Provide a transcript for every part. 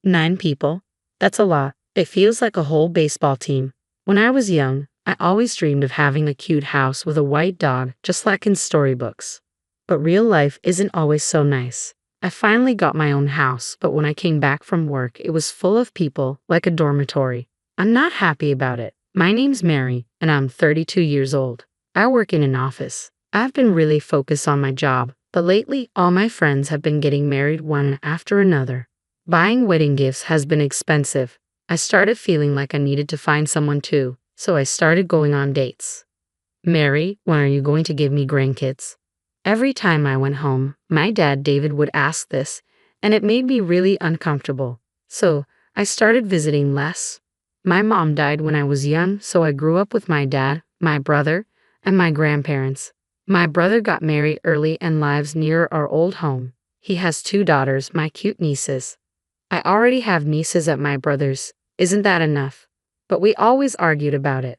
9 people? That's a lot. It feels like a whole baseball team. When I was young, I always dreamed of having a cute house with a white dog, just like in storybooks. But real life isn't always so nice. I finally got my own house, but when I came back from work, it was full of people, like a dormitory. I'm not happy about it. My name's Mary, and I'm 32 years old. I work in an office. I've been really focused on my job, but lately all my friends have been getting married one after another. Buying wedding gifts has been expensive. I started feeling like I needed to find someone too, so I started going on dates. Mary, when are you going to give me grandkids? Every time I went home, my dad David would ask this, and it made me really uncomfortable. So, I started visiting less. My mom died when I was young, so I grew up with my dad, my brother, and my grandparents. My brother got married early and lives near our old home. He has 2 daughters, my cute nieces. I already have nieces at my brother's. Isn't that enough? But we always argued about it.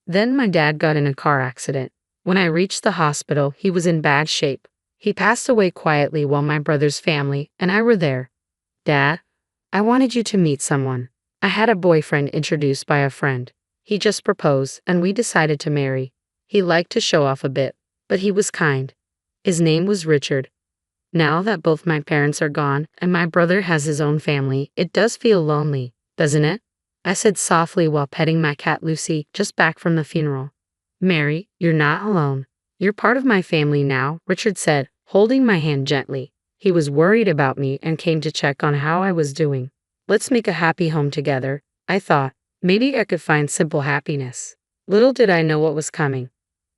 Then my dad got in a car accident. When I reached the hospital, he was in bad shape. He passed away quietly while my brother's family and I were there. Dad, I wanted you to meet someone. I had a boyfriend introduced by a friend. He just proposed and we decided to marry. He liked to show off a bit, but he was kind. His name was Richard. Now that both my parents are gone and my brother has his own family, it does feel lonely, doesn't it? I said softly while petting my cat Lucy, just back from the funeral. Mary, you're not alone. You're part of my family now, Richard said, holding my hand gently. He was worried about me and came to check on how I was doing. Let's make a happy home together, I thought. Maybe I could find simple happiness. Little did I know what was coming.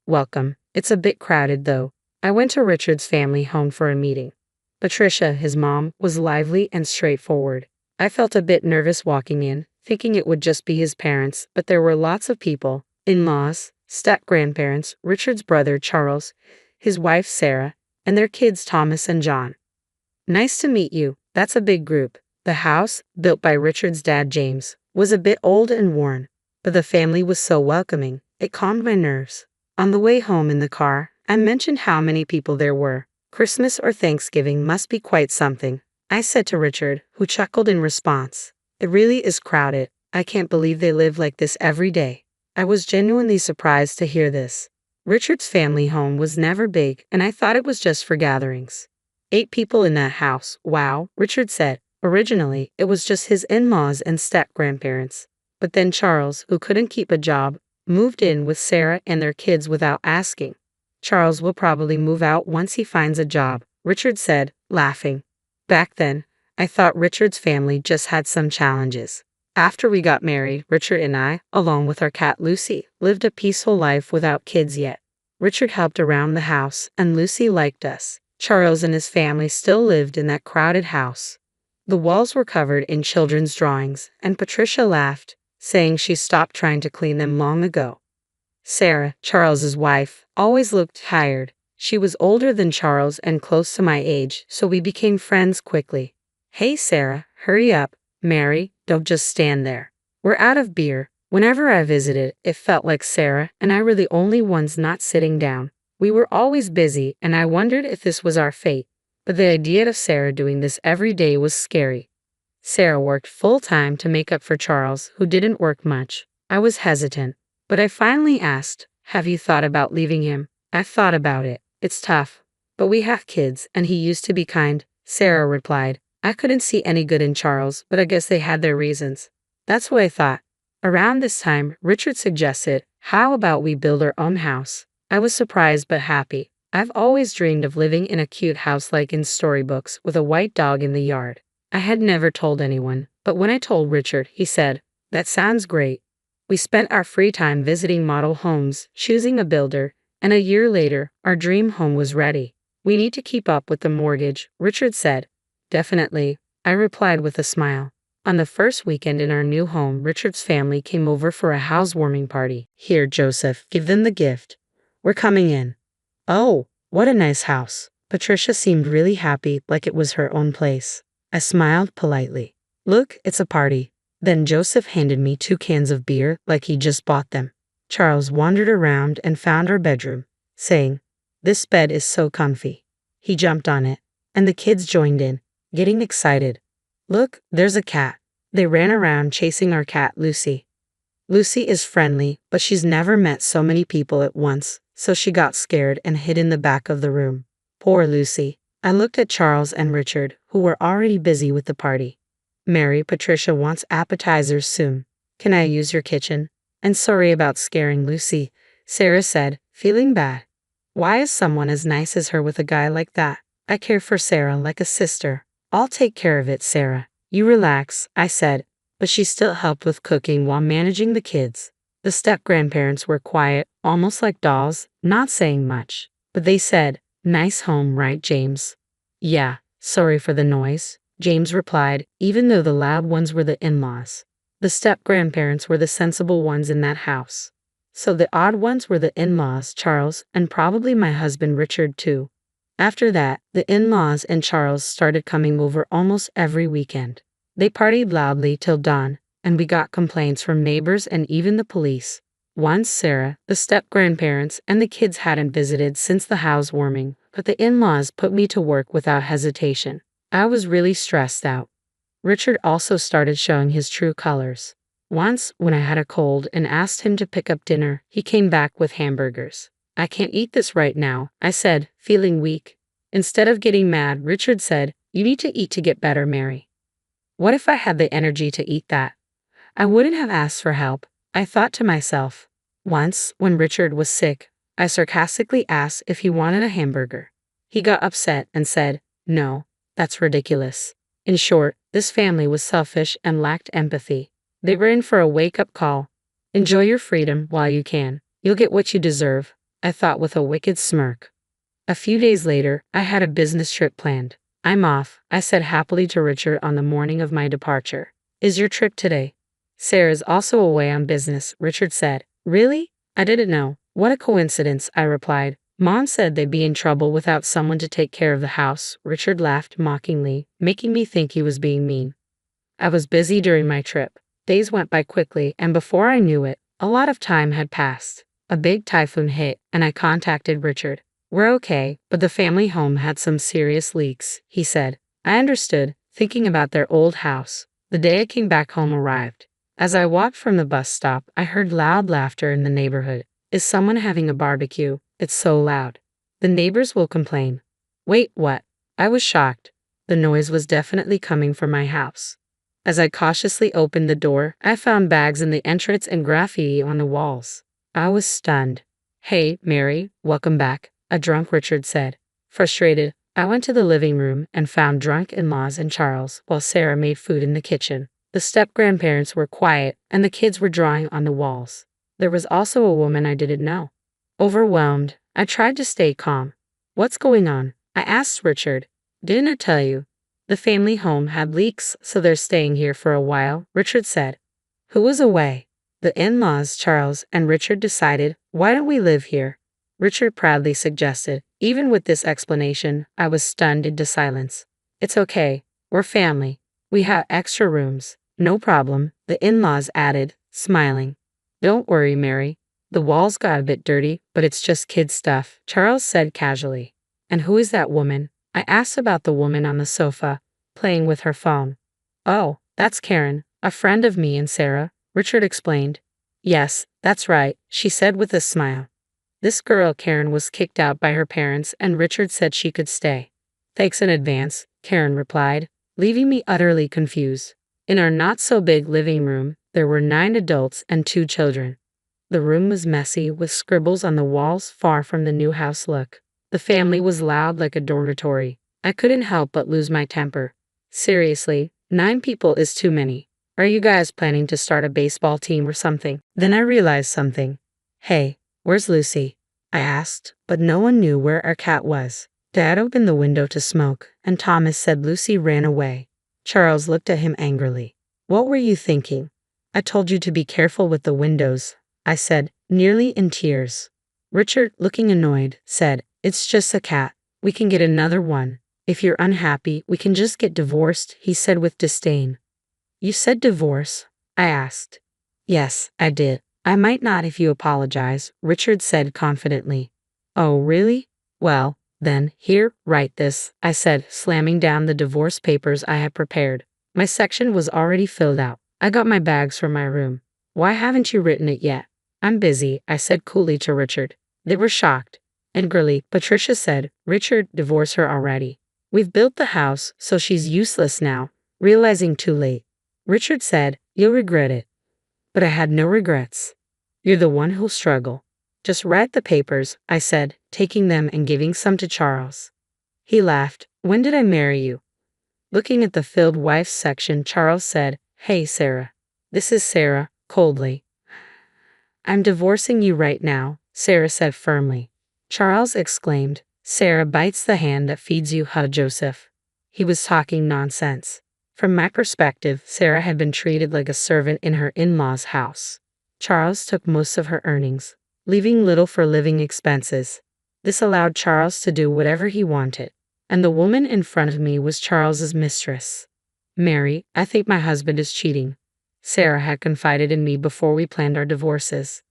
Welcome. It's a bit crowded though. I went to Richard's family home for a meeting. Patricia, his mom, was lively and straightforward. I felt a bit nervous walking in, thinking it would just be his parents, but there were lots of people, in-laws, step-grandparents, Richard's brother Charles, his wife Sarah, and their kids Thomas and John. Nice to meet you. That's a big group. The house, built by Richard's dad James, was a bit old and worn, but the family was so welcoming, it calmed my nerves. On the way home in the car, I mentioned how many people there were. Christmas or Thanksgiving must be quite something, I said to Richard, who chuckled in response. It really is crowded. I can't believe they live like this every day. I was genuinely surprised to hear this. Richard's family home was never big, and I thought it was just for gatherings. 8 people in that house, wow, Richard said. Originally, it was just his in-laws and step-grandparents. But then Charles, who couldn't keep a job, moved in with Sarah and their kids without asking. Charles will probably move out once he finds a job, Richard said, laughing. Back then, I thought Richard's family just had some challenges. After we got married, Richard and I, along with our cat Lucy, lived a peaceful life without kids yet. Richard helped around the house, and Lucy liked us. Charles and his family still lived in that crowded house. The walls were covered in children's drawings, and Patricia laughed, saying she stopped trying to clean them long ago. Sarah, Charles's wife, always looked tired. She was older than Charles and close to my age, so we became friends quickly. Hey Sarah, hurry up. Mary, don't just stand there. We're out of beer. Whenever I visited, it felt like Sarah and I were the only ones not sitting down. We were always busy, and I wondered if this was our fate. But the idea of Sarah doing this every day was scary. Sarah worked full-time to make up for Charles, who didn't work much. I was hesitant, but I finally asked, have you thought about leaving him? I've thought about it. It's tough. But we have kids, and he used to be kind, Sarah replied. I couldn't see any good in Charles, but I guess they had their reasons. That's what I thought. Around this time, Richard suggested, how about we build our own house? I was surprised but happy. I've always dreamed of living in a cute house like in storybooks with a white dog in the yard. I had never told anyone, but when I told Richard, he said, that sounds great. We spent our free time visiting model homes, choosing a builder, and a year later, our dream home was ready. We need to keep up with the mortgage, Richard said. Definitely, I replied with a smile. On the first weekend in our new home, Richard's family came over for a housewarming party. Here, Joseph, give them the gift. We're coming in. Oh, what a nice house. Patricia seemed really happy, like it was her own place. I smiled politely. Look, it's a party. Then Joseph handed me 2 cans of beer, like he just bought them. Charles wandered around and found our bedroom, saying, this bed is so comfy. He jumped on it, and the kids joined in, getting excited. Look, there's a cat. They ran around chasing our cat, Lucy. Lucy is friendly, but she's never met so many people at once, so she got scared and hid in the back of the room. Poor Lucy. I looked at Charles and Richard, who were already busy with the party. Mary, Patricia wants appetizers soon. Can I use your kitchen? And sorry about scaring Lucy, Sarah said, feeling bad. Why is someone as nice as her with a guy like that? I care for Sarah like a sister. I'll take care of it, Sarah. You relax, I said, but she still helped with cooking while managing the kids. The step-grandparents were quiet, almost like dolls, not saying much. But they said, "Nice home, right, James?" "Yeah, sorry for the noise," James replied, even though the loud ones were the in-laws. The step-grandparents were the sensible ones in that house. So the odd ones were the in-laws, Charles, and probably my husband Richard too. After that, the in-laws and Charles started coming over almost every weekend. They partied loudly till dawn, and we got complaints from neighbors and even the police. Once Sarah, the step-grandparents, and the kids hadn't visited since the housewarming, but the in-laws put me to work without hesitation. I was really stressed out. Richard also started showing his true colors. Once, when I had a cold and asked him to pick up dinner, he came back with hamburgers. "I can't eat this right now," I said, feeling weak. Instead of getting mad, Richard said, "You need to eat to get better, Mary." What if I had the energy to eat that? I wouldn't have asked for help, I thought to myself. Once, when Richard was sick, I sarcastically asked if he wanted a hamburger. He got upset and said, "No, that's ridiculous." In short, this family was selfish and lacked empathy. They were in for a wake-up call. Enjoy your freedom while you can. You'll get what you deserve, I thought with a wicked smirk. A few days later, I had a business trip planned. "I'm off," I said happily to Richard on the morning of my departure. "Is your trip today?" "Sarah's also away on business," Richard said. "Really? I didn't know." "What a coincidence," I replied. "Mom said they'd be in trouble without someone to take care of the house." Richard laughed mockingly, making me think he was being mean. I was busy during my trip. Days went by quickly, and before I knew it, a lot of time had passed. A big typhoon hit, and I contacted Richard. "We're okay, but the family home had some serious leaks," he said. I understood, thinking about their old house. The day I came back home arrived. As I walked from the bus stop, I heard loud laughter in the neighborhood. "Is someone having a barbecue? It's so loud. The neighbors will complain." "Wait, what?" I was shocked. The noise was definitely coming from my house. As I cautiously opened the door, I found bags in the entrance and graffiti on the walls. I was stunned. "Hey, Mary, welcome back," a drunk Richard said. Frustrated, I went to the living room and found drunk in-laws and Charles while Sarah made food in the kitchen. The step-grandparents were quiet, and the kids were drawing on the walls. There was also a woman I didn't know. Overwhelmed, I tried to stay calm. "What's going on?" I asked Richard. "Didn't I tell you? The family home had leaks, so they're staying here for a while," Richard said. "Who was away?" "The in-laws, Charles and Richard decided, why don't we live here?" Richard proudly suggested. Even with this explanation, I was stunned into silence. "It's okay. We're family. We have extra rooms." "No problem," the in-laws added, smiling. "Don't worry, Mary. The walls got a bit dirty, but it's just kid stuff," Charles said casually. "And who is that woman?" I asked about the woman on the sofa, playing with her phone. "Oh, that's Karen, a friend of me and Sarah," Richard explained. "Yes, that's right," she said with a smile. This girl Karen was kicked out by her parents and Richard said she could stay. "Thanks in advance," Karen replied, leaving me utterly confused. In our not-so-big living room, there were 9 adults and 2 children. The room was messy, with scribbles on the walls far from the new house look. The family was loud like a dormitory. I couldn't help but lose my temper. "Seriously, 9 people is too many. Are you guys planning to start a baseball team or something?" Then I realized something. "Hey, where's Lucy?" I asked, but no one knew where our cat was. Dad opened the window to smoke, and Thomas said Lucy ran away. Charles looked at him angrily. "What were you thinking?" "I told you to be careful with the windows," I said, nearly in tears. Richard, looking annoyed, said, "It's just a cat. We can get another one. If you're unhappy, we can just get divorced," he said with disdain. "You said divorce?" I asked. "Yes, I did. I might not if you apologize," Richard said confidently. "Oh, really? Well, then, here, write this," I said, slamming down the divorce papers I had prepared. My section was already filled out. I got my bags from my room. Why haven't you written it yet? I'm busy, I said coolly to Richard. They were shocked. Angrily, Patricia said, Richard, divorce her already. We've built the house, so she's useless now. Realizing too late. Richard said, you'll regret it. But I had no regrets. You're the one who'll struggle. Just write the papers, I said, taking them and giving some to Charles. He laughed. When did I marry you? Looking at the filled wife's section, Charles said, Hey, Sarah. This is Sarah, coldly. I'm divorcing you right now, Sarah said firmly. Charles exclaimed, Sarah bites the hand that feeds you, huh, Joseph? He was talking nonsense. From my perspective, Sarah had been treated like a servant in her in-laws' house. Charles took most of her earnings, leaving little for living expenses. This allowed Charles to do whatever he wanted, and the woman in front of me was Charles's mistress. Mary, I think my husband is cheating. Sarah had confided in me before we planned our divorces.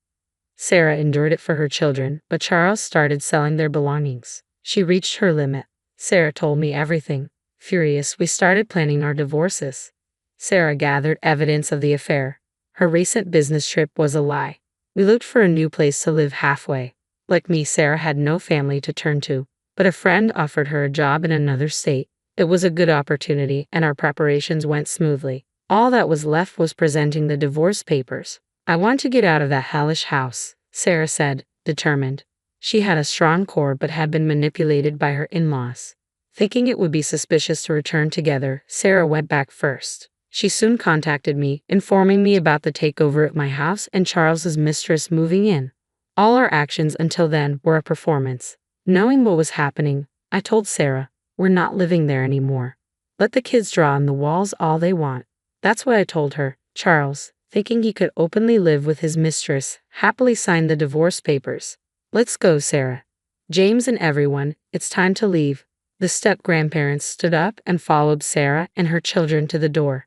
Sarah endured it for her children, but Charles started selling their belongings. She reached her limit. Sarah told me everything. Furious, we started planning our divorces. Sarah gathered evidence of the affair. Her recent business trip was a lie. We looked for a new place to live halfway. Like me, Sarah had no family to turn to, but a friend offered her a job in another state. It was a good opportunity, and our preparations went smoothly. All that was left was presenting the divorce papers. I want to get out of that hellish house, Sarah said, determined. She had a strong core but had been manipulated by her in-laws. Thinking it would be suspicious to return together, Sarah went back first. She soon contacted me, informing me about the takeover at my house and Charles's mistress moving in. All our actions until then were a performance. Knowing what was happening, I told Sarah, we're not living there anymore. Let the kids draw on the walls all they want. That's what I told her. Charles, thinking he could openly live with his mistress, happily signed the divorce papers. Let's go, Sarah. James and everyone, it's time to leave. The step-grandparents stood up and followed Sarah and her children to the door.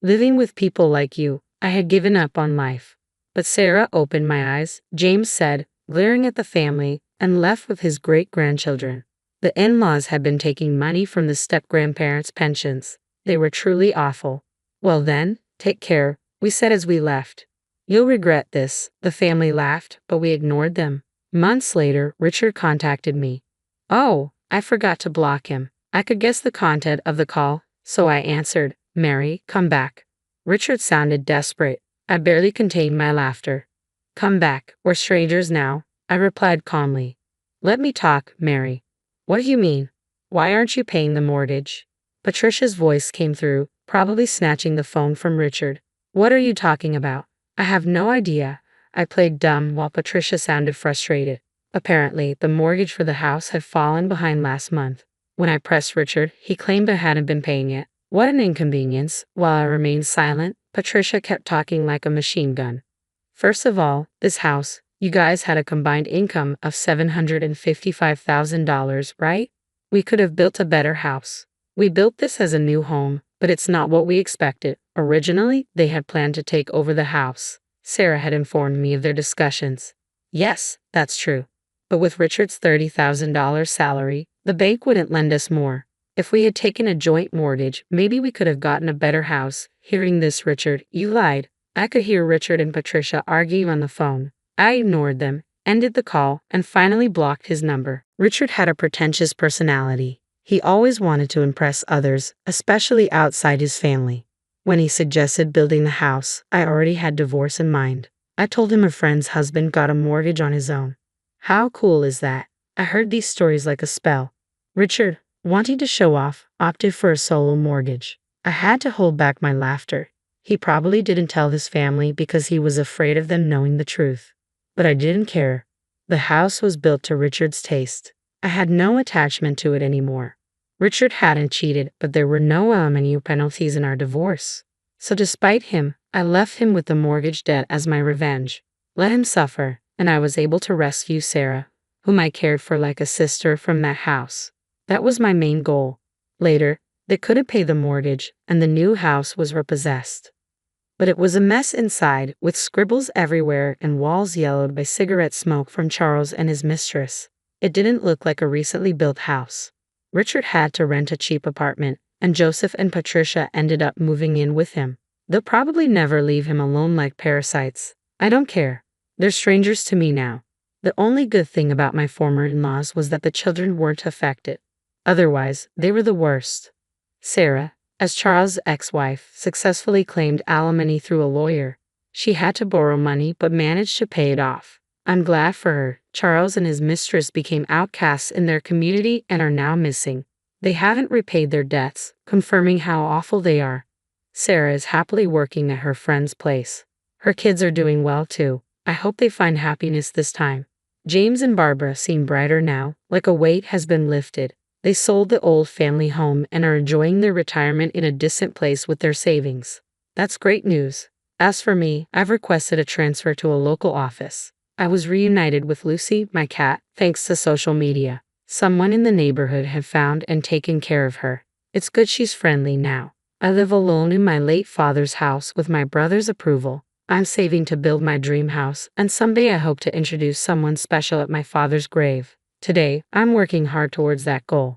Living with people like you, I had given up on life. But Sarah opened my eyes, James said, glaring at the family, and left with his great-grandchildren. The in-laws had been taking money from the step-grandparents' pensions. They were truly awful. Well then, take care, we said as we left. You'll regret this, the family laughed, but we ignored them. Months later, Richard contacted me. Oh, I forgot to block him. I could guess the content of the call, so I answered, Mary, come back. Richard sounded desperate. I barely contained my laughter. Come back, we're strangers now, I replied calmly. Let me talk, Mary. What do you mean? Why aren't you paying the mortgage? Patricia's voice came through, probably snatching the phone from Richard. What are you talking about? I have no idea. I played dumb while Patricia sounded frustrated. Apparently, the mortgage for the house had fallen behind last month. When I pressed Richard, he claimed I hadn't been paying it. What an inconvenience. While I remained silent, Patricia kept talking like a machine gun. First of all, this house, you guys had a combined income of $755,000, right? We could have built a better house. We built this as a new home, but it's not what we expected. Originally, they had planned to take over the house. Sarah had informed me of their discussions. Yes, that's true. But with Richard's $30,000 salary, the bank wouldn't lend us more. If we had taken a joint mortgage, maybe we could have gotten a better house. Hearing this, Richard, you lied. I could hear Richard and Patricia arguing on the phone. I ignored them, ended the call, and finally blocked his number. Richard had a pretentious personality. He always wanted to impress others, especially outside his family. When he suggested building the house, I already had divorce in mind. I told him a friend's husband got a mortgage on his own. How cool is that? I heard these stories like a spell. Richard, wanting to show off, opted for a solo mortgage. I had to hold back my laughter. He probably didn't tell his family because he was afraid of them knowing the truth. But I didn't care. The house was built to Richard's taste. I had no attachment to it anymore. Richard hadn't cheated, but there were no alimony penalties in our divorce. So despite him, I left him with the mortgage debt as my revenge. Let him suffer, and I was able to rescue Sarah, whom I cared for like a sister, from that house. That was my main goal. Later, they couldn't pay the mortgage, and the new house was repossessed. But it was a mess inside, with scribbles everywhere and walls yellowed by cigarette smoke from Charles and his mistress. It didn't look like a recently built house. Richard had to rent a cheap apartment, and Joseph and Patricia ended up moving in with him. They'll probably never leave him alone like parasites. I don't care. They're strangers to me now. The only good thing about my former in-laws was that the children weren't affected. Otherwise, they were the worst. Sarah, as Charles' ex-wife, successfully claimed alimony through a lawyer. She had to borrow money but managed to pay it off. I'm glad for her. Charles and his mistress became outcasts in their community and are now missing. They haven't repaid their debts, confirming how awful they are. Sarah is happily working at her friend's place. Her kids are doing well too. I hope they find happiness this time. James and Barbara seem brighter now, like a weight has been lifted. They sold the old family home and are enjoying their retirement in a distant place with their savings. That's great news. As for me, I've requested a transfer to a local office. I was reunited with Lucy, my cat, thanks to social media. Someone in the neighborhood had found and taken care of her. It's good she's friendly now. I live alone in my late father's house with my brother's approval. I'm saving to build my dream house, and someday I hope to introduce someone special at my father's grave. Today, I'm working hard towards that goal.